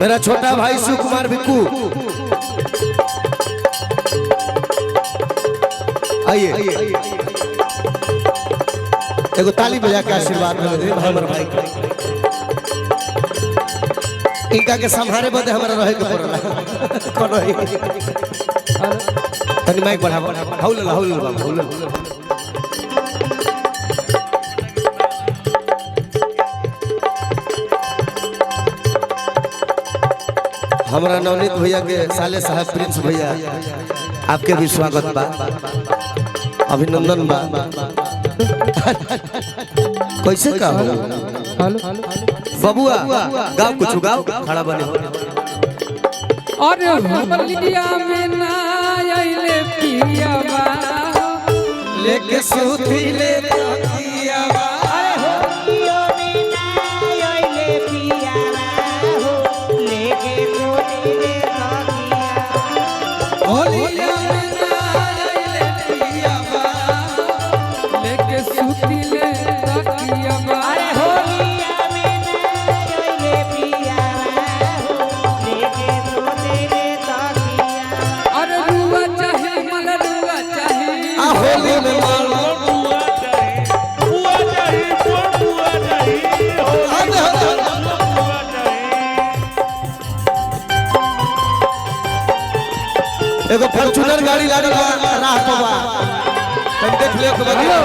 मेरा छोटा भाई शिव कुमार बिक्कू, आइए एगो ताली बजा के आशीर्वाद दे हमारे भाई का। इनका के संभारे बदे हमारा रहे के पड़ला कोनो ही तनी माइक बढ़ाओ हाउल हाउल हाउल। हमारा नवनीत भैया के साले साहब प्रिंस भैया आपके भी स्वागत बा, अभिनंदन बा। कैसे का हो बबुआ गाँव कुछ गाँव खड़ा बने और हमलिया में ना आइले पिया बा लेके सूती ले तकिया बा। अरे होलियो में ना आइले पिया हो लेके सूती ले तकिया। होलिया में ना आइले पिया बा लेके सूती ले तकिया बा। अरे होलिया में ना आइले पिया हो लेके सूती ले तकिया। और रुआ चाहे मला रुआ चाहे आ होली में मारो एगो फॉर्च्यूनर गाड़ी लागल बा राह पे बा, तनी देख ले के बदियो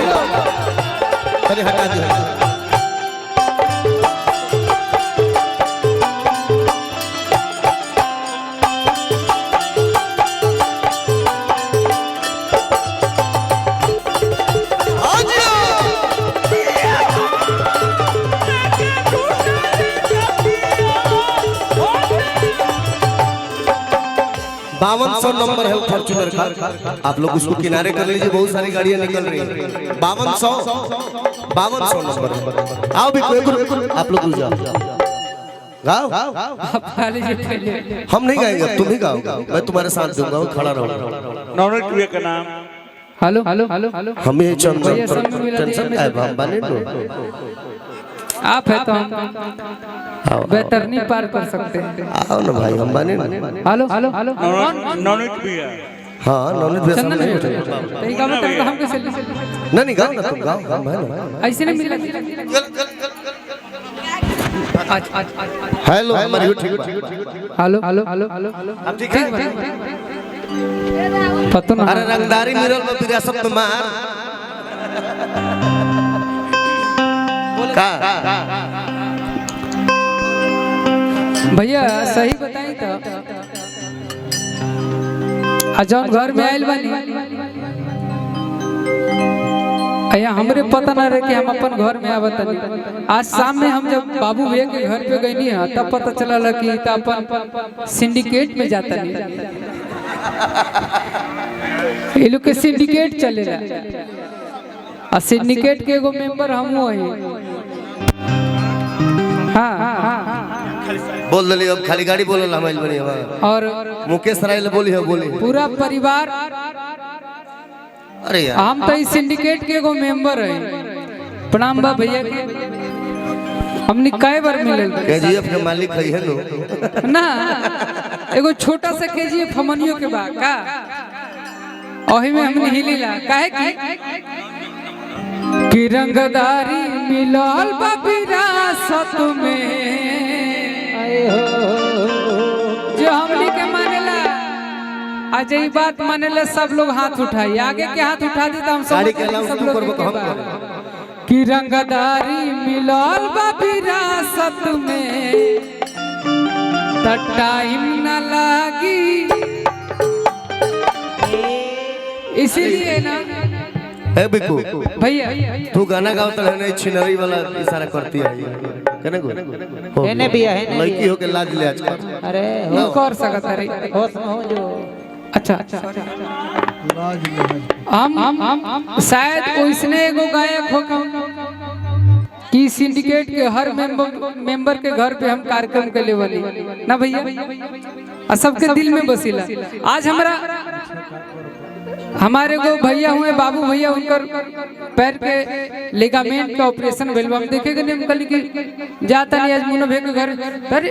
तनी हटा दे। बावन 100 नंबर है फॉर्च्यूनर का, आप लोग उसको किनारे कर लीजिए, बहुत सारी गाड़ियां निकल रही हैं। 5200 नंबर है। आओ भी कोई आप लोग जाओ गाओ। हम नहीं गाएंगे, तुम ही गाओ, मैं तुम्हारे साथ दूंगा, खड़ा रहो। नवनीत का नाम हेलो हेलो हेलो हेलो हम ये टेंशन हम बने नो आप है तो हम बेहतरनी पार कर सकते हैं। आओ ना भाई, हम बने ना। हेलो हेलो हेलो नवनीत भैया। हाँ नवनीत भैया चंदन सामने भैया, बैठे। तो ये काम करता हम कैसे नहीं गाओ ना, तुम गाओ, हम है ना। ऐसे नहीं मिला। हेलो हमारी ठीक हेलो हेलो हेलो हेलो अब ठीक है। पता ना अरे रंगदारी मिरल में विरासत में मार का भैया सही बताई तो जौन घर में आयल बानी अया हमरे पता ना रहे कि हम अपन घर में आवत नहीं। आज शाम में हम जब बाबू भैया के घर पे गई है तब पता चला कि त अपन सिंडिकेट में जाता नहीं। ये लोग के सिंडिकेट चलेला और सिंडिकेट के एगो मेंबर हम हई। हाँ बोल दली, अब खाली गाड़ी बोलल हमाइल बनी और मुकेश राय बोली है बोली पूरा परिवार। अरे यार हम तो इस सिंडिकेट के एगो मेंबर है। प्रणाम बा भैया के, हमने कई बार मिलल केजीएफ के मालिक है नो ना। एगो छोटा सा केजीएफ हमनियो के बा का ओही में हमने हिलीला काहे कि रंगदारी मिलल बा विरासत में जो हमनी के मानेला। आज ये बात मानेला सब लोग हाथ उठाई, आगे के हाथ उठा दी तो हम सब लोग कि रंगदारी मिलल बा विरासत में त टाइम न लागी। इसीलिए ना ए बिकू भैया तू गाना गावत है नहीं, छिनरी वाला इशारा करती है कने को हेने भी है लड़की हो के लाज ले आजकल। अरे नहीं कर सकता रे। होश में हो जो। अच्छा हम शायद ओइसने एगो गायक हो कि सिंडिकेट के हर मेंबर के घर पे हम कार्यक्रम के लेवली ना भैया, और सबके दिल में बसीला। आज हमारे को भैया हुए बाबू भैया, उनकर पैर के लिगामेंट का ऑपरेशन भेल। हम देखेंगे नहीं, हम कल की जाता नहीं आज मुन्ना भैया के घर। अरे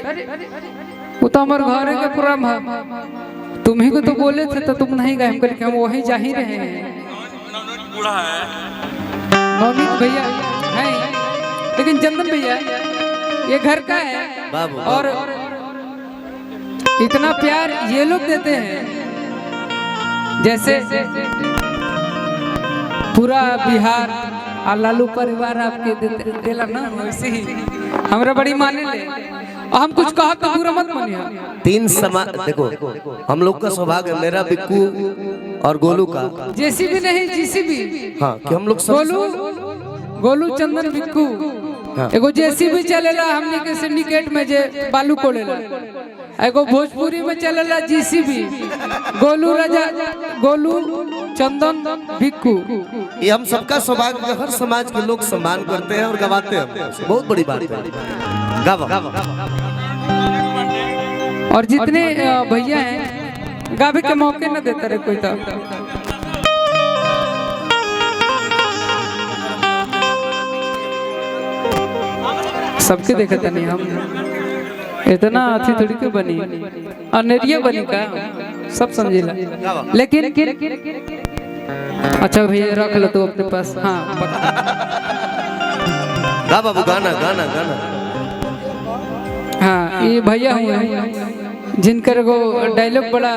वो तो हमारे घरे के प्रोग्राम है, तुम ही को तो बोले थे तो तुम नहीं गए, हम कहे कि हम वहीं जा ही रहे हैं। बूढ़ा है, नवनीत भैया है, लेकिन चंदन भैया ये घर का है बाबू और इतना प्यार ये लोग देते हैं जैसे पूरा बिहार और लालू परिवार आपके देला ना, वैसे ही हमरा बड़ी माने ले। और हम कुछ कहा तो पूरा मत मानिए। तीन समाज देखो, हम लोग का सौभाग्य है, मेरा बिक्कू और गोलू का, जेसीबी नहीं जीसीबी, हाँ कि हम लोग सब गोलू चंदन बिक्कू एगो जेसीबी चलेला हमनी के सिंडिकेट में जे बालू कोड़ेला, एगो भोजपुरी में चलेला जीसीबी, गोलू राजा गोलू चंदन बिक्कू। ये हम सबका सौभाग्य, हर समाज के लोग सम्मान करते हैं और गवाते हैं, बहुत बड़ी बात है। गावा और जितने भैया हैं गावे के मौके न देता रहे कोई तो। सबके देखा था नहीं, हम इतना अथी थोड़ी के बनी अनेरिया बनी का सब समझेला, लेकिन अच्छा भैया रख लो तो अपने पास। हाँ गा बाबू गाना गाना गाना। हाँ ये भैया हुए जिनकर वो डायलॉग बड़ा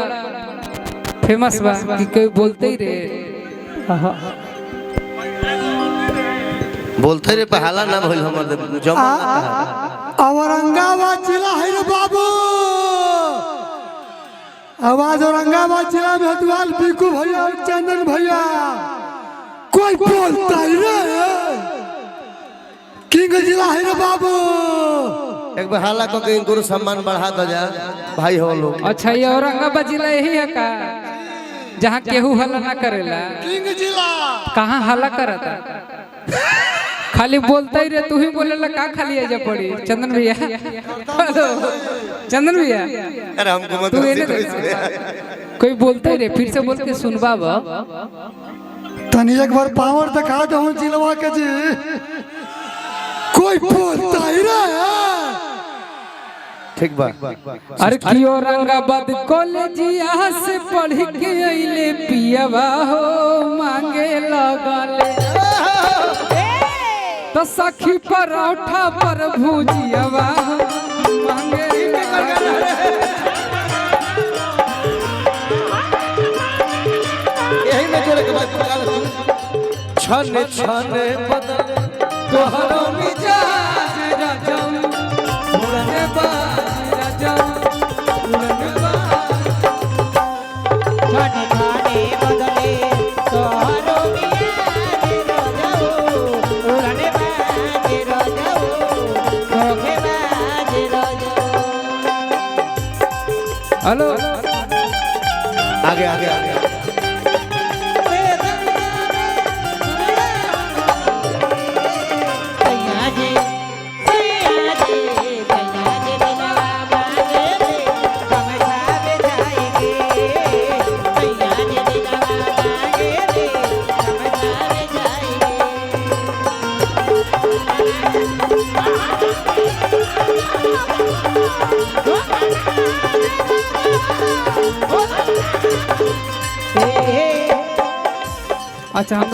फेमस बा कि कोई बोलते ही रहे, बोलते रे पहला ना भइल हमर जमा औरंगाबाद जिला है रे बाबू, आवाज औरंगाबाद जिला में हतवाल बिकू भैया और चंदन भैया कोई बोलता ही रे, किंग जिला है रे बाबू। एक बार हाला को कहीं गुरु सम्मान बढ़ा दो जा भाई हो लोग। अच्छा ये औरंगाबाद जिला यही है का जहाँ केहू हल्ला ना करेला? किंग जिला कहाँ हल्ला करता, खाली बोलता ही रे, तू ही बोलेला का खाली आजा पड़ी। चंदन भैया हेलो चंदन भैया, अरे हमको मत तू ये कोई बोलता ही रे, फिर से बोल के सुनबा तनी एक बार पावर दिखा दो जिलवा के जी, कोई बोलता ही रे। ठीक बा। अरे की औरंगाबाद कॉलेजिया से पढ़ के अइले पियावा हो मांगे लगले, तो सखी परोठा पर भुजियावा मांगे लगले। यही में जोड़े के बाद छने छने बदल तोहरो मिजाज राजम उड़ने बाज राजम उड़ने बाज। खाने खाने बदले तोहरो मियाज रोजाओ, उड़ने बाज रोजाओ, धोखेबाज रोजाओ। हेलो आगे आगे आगे अच्छा हम